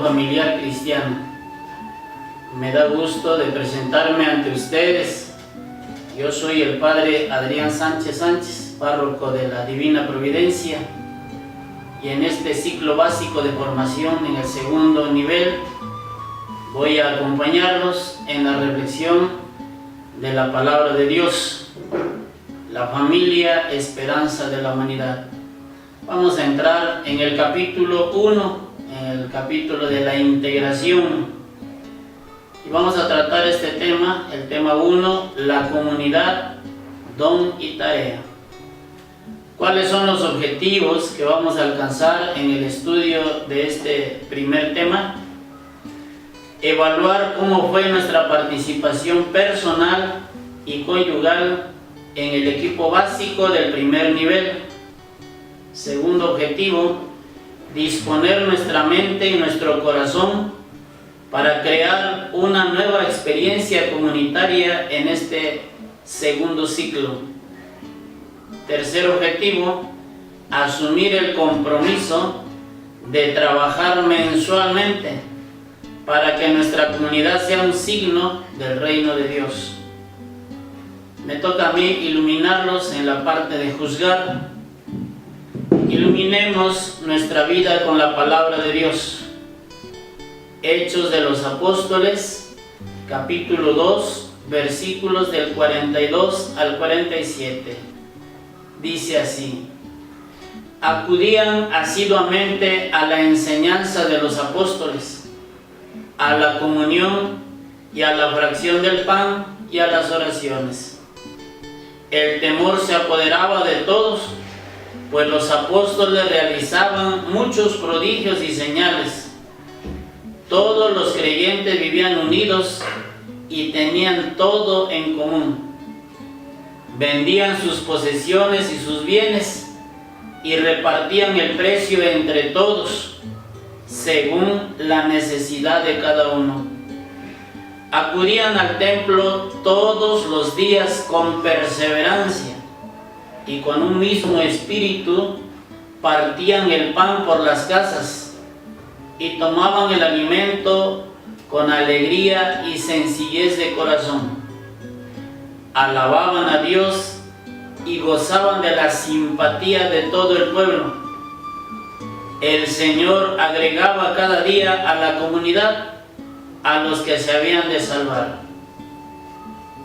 familiar cristiano. Me da gusto de presentarme ante ustedes. Yo soy el Padre Adrián Sánchez, párroco de la Divina Providencia, y en este ciclo básico de formación en el segundo nivel voy a acompañarlos en la reflexión de la palabra de Dios, la familia, esperanza de la humanidad. Vamos a entrar en el capítulo 1, en el capítulo de la integración, y vamos a tratar este tema, el tema 1, la comunidad, don y tarea. ¿Cuáles son los objetivos que vamos a alcanzar en el estudio de este primer tema? Evaluar cómo fue nuestra participación personal y conyugal en el equipo básico del primer nivel. Segundo objetivo, disponer nuestra mente y nuestro corazón para crear una nueva experiencia comunitaria en este segundo ciclo. Tercer objetivo, asumir el compromiso de trabajar mensualmente para que nuestra comunidad sea un signo del reino de Dios. Me toca a mí iluminarlos en la parte de juzgar. Iluminemos nuestra vida con la palabra de Dios. Hechos de los Apóstoles, capítulo 2, versículos del 42 al 47. Dice así: acudían asiduamente a la enseñanza de los apóstoles, a la comunión y a la fracción del pan y a las oraciones. El temor se apoderaba de todos, pues los apóstoles realizaban muchos prodigios y señales. Todos los creyentes vivían unidos y tenían todo en común. Vendían sus posesiones y sus bienes y repartían el precio entre todos, según la necesidad de cada uno. Acudían al templo todos los días con perseverancia y con un mismo espíritu partían el pan por las casas y tomaban el alimento con alegría y sencillez de corazón. Alababan a Dios y gozaban de la simpatía de todo el pueblo. El Señor agregaba cada día a la comunidad a los que se habían de salvar.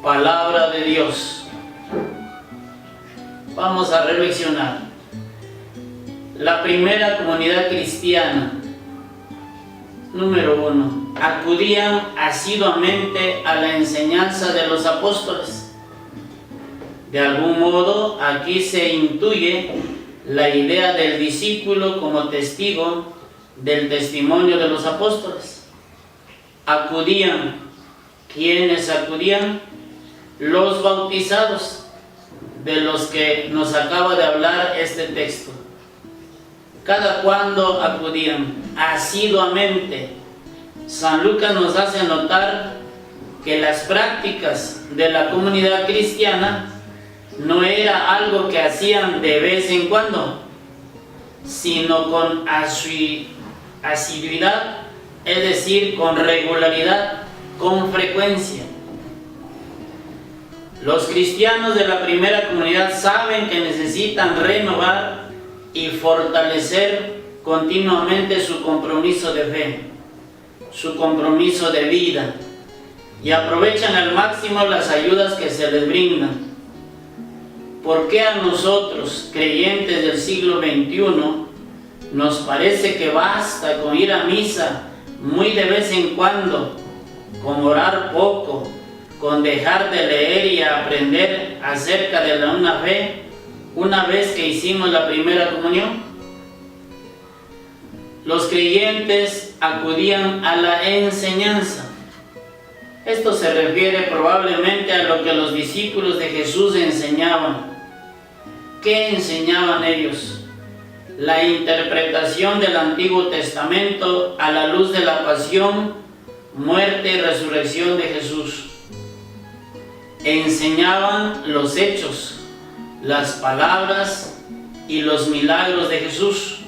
Palabra de Dios. Vamos a reflexionar. La primera comunidad cristiana. Número 1. Acudían asiduamente a la enseñanza de los apóstoles. De algún modo, aquí se intuye la idea del discípulo como testigo del testimonio de los apóstoles. Acudían. ¿Quiénes acudían? Los bautizados, de los que nos acaba de hablar este texto. ¿Cada cuándo acudían? Asiduamente. San Lucas nos hace notar que las prácticas de la comunidad cristiana no era algo que hacían de vez en cuando, sino con asiduidad, es decir, con regularidad, con frecuencia. Los cristianos de la primera comunidad saben que necesitan renovar y fortalecer continuamente su compromiso de fe, su compromiso de vida, y aprovechan al máximo las ayudas que se les brindan. ¿Por qué a nosotros, creyentes del siglo XXI, nos parece que basta con ir a misa muy de vez en cuando, con orar poco, con dejar de leer y aprender acerca de una fe, una vez que hicimos la primera comunión? Los creyentes acudían a la enseñanza. Esto se refiere probablemente a lo que los discípulos de Jesús enseñaban. ¿Qué enseñaban ellos? La interpretación del Antiguo Testamento a la luz de la pasión, muerte y resurrección de Jesús. Enseñaban los hechos, las palabras y los milagros de Jesús.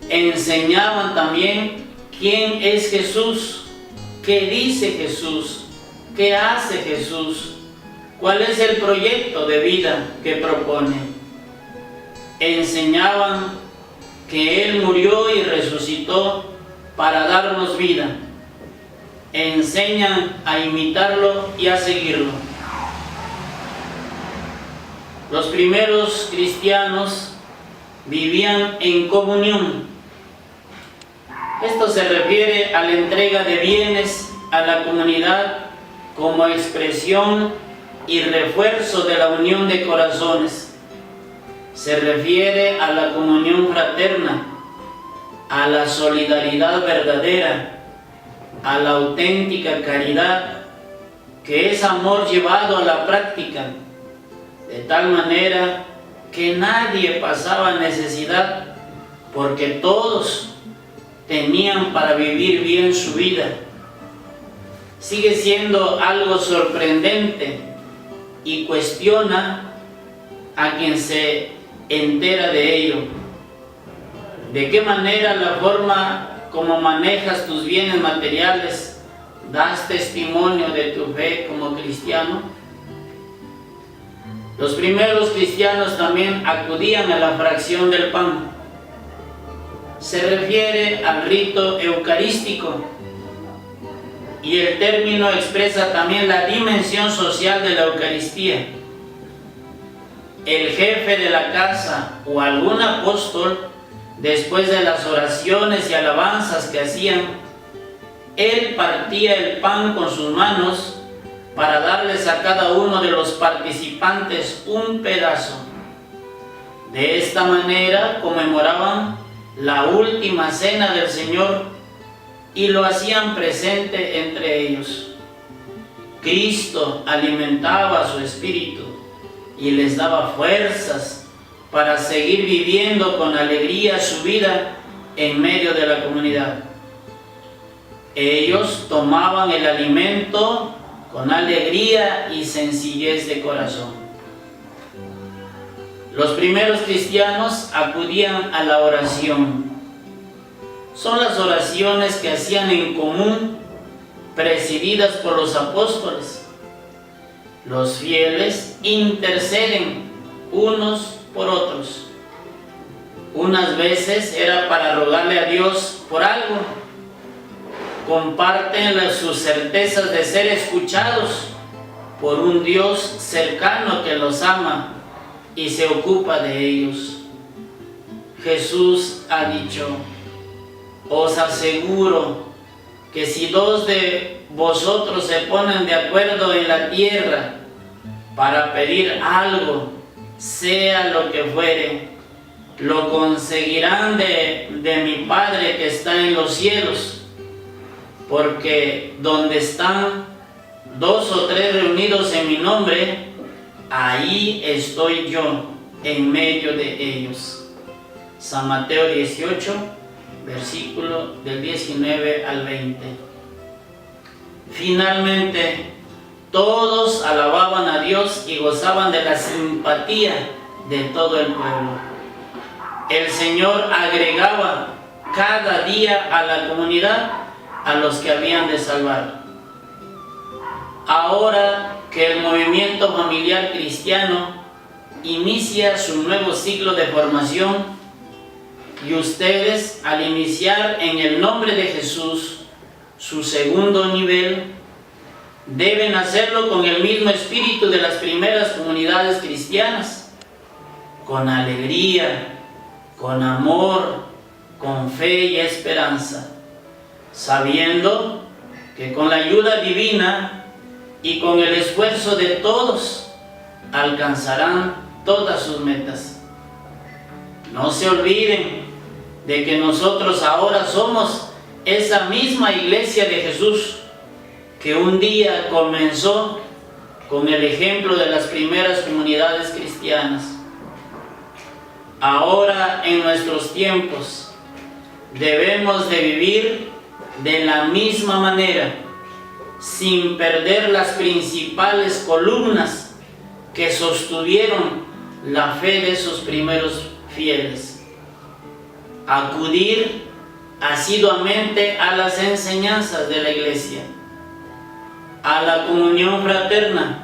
enseñaban también quién es Jesús, qué dice Jesús, qué hace Jesús, cuál es el proyecto de vida que propone. Enseñaban que Él murió y resucitó para darnos vida. Enseñan a imitarlo y a seguirlo. Los primeros cristianos vivían en comunión. Esto se refiere a la entrega de bienes a la comunidad como expresión y refuerzo de la unión de corazones. Se refiere a la comunión fraterna, a la solidaridad verdadera, a la auténtica caridad, que es amor llevado a la práctica, de tal manera que nadie pasaba necesidad, porque todos tenían para vivir bien su vida. Sigue siendo algo sorprendente y cuestiona a quien se entera de ello. ¿De qué manera la forma como manejas tus bienes materiales das testimonio de tu fe como cristiano? Los primeros cristianos también acudían a la fracción del pan. Se refiere al rito eucarístico y el término expresa también la dimensión social de la Eucaristía. El jefe de la casa o algún apóstol, después de las oraciones y alabanzas que hacían, él partía el pan con sus manos para darles a cada uno de los participantes un pedazo. De esta manera conmemoraban la última cena del Señor y lo hacían presente entre ellos. Cristo alimentaba su espíritu y les daba fuerzas para seguir viviendo con alegría su vida en medio de la comunidad. Ellos tomaban el alimento con alegría y sencillez de corazón. Los primeros cristianos acudían a la oración. Son las oraciones que hacían en común, presididas por los apóstoles. Los fieles interceden unos por otros. Unas veces era para rogarle a Dios por algo. Comparten sus certezas de ser escuchados por un Dios cercano que los ama y se ocupa de ellos. Jesús ha dicho: os aseguro que si dos de vosotros se ponen de acuerdo en la tierra para pedir algo, sea lo que fuere, lo conseguirán de mi Padre que está en los cielos. Porque donde están 2 o 3 reunidos en mi nombre, ahí estoy yo en medio de ellos. San Mateo 18, versículo del 19 al 20. Finalmente, todos alababan a Dios y gozaban de la simpatía de todo el pueblo. El Señor agregaba cada día a la comunidad a los que habían de salvar. Ahora que el movimiento familiar cristiano inicia su nuevo ciclo de formación, y ustedes, al iniciar en el nombre de Jesús su segundo nivel, deben hacerlo con el mismo espíritu de las primeras comunidades cristianas, con alegría, con amor, con fe y esperanza, sabiendo que con la ayuda divina y con el esfuerzo de todos alcanzarán todas sus metas. No se olviden de que nosotros ahora somos esa misma iglesia de Jesús que un día comenzó con el ejemplo de las primeras comunidades cristianas. Ahora, en nuestros tiempos, debemos de vivir de la misma manera, sin perder las principales columnas que sostuvieron la fe de esos primeros fieles. acudir asiduamente a las enseñanzas de la Iglesia, a la comunión fraterna,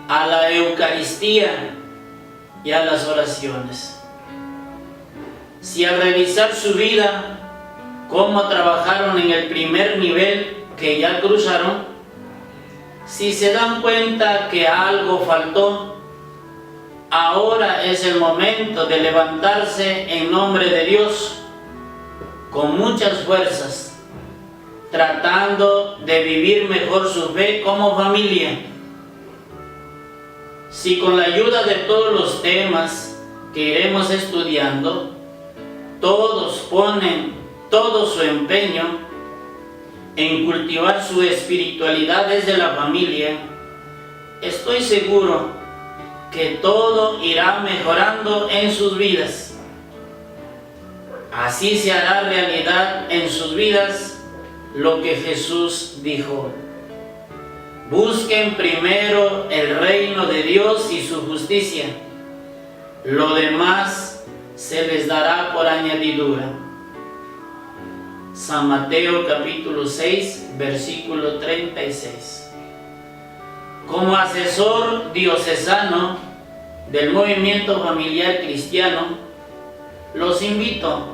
a la Eucaristía y a las oraciones. Si al revisar su vida, cómo trabajaron en el primer nivel que ya cruzaron, si se dan cuenta que algo faltó, ahora es el momento de levantarse en nombre de Dios con muchas fuerzas, tratando de vivir mejor su fe como familia. Si con la ayuda de todos los temas que iremos estudiando, todos ponen todo su empeño en cultivar su espiritualidad desde la familia, estoy seguro que todo irá mejorando en sus vidas. Así se hará realidad en sus vidas lo que Jesús dijo: busquen primero el reino de Dios y su justicia, lo demás se les dará por añadidura. San Mateo capítulo 6, versículo 36. Como asesor diocesano del movimiento familiar cristiano, los invito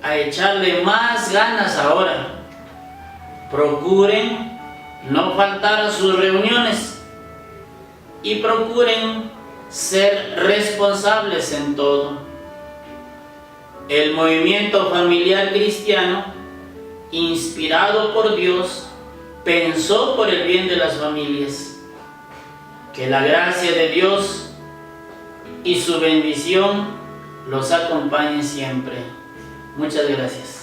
a echarle más ganas ahora. Procuren no faltar a sus reuniones y procuren ser responsables en todo. El movimiento familiar cristiano, inspirado por Dios, pensó por el bien de las familias. Que la gracia de Dios y su bendición los acompañe siempre. Muchas gracias.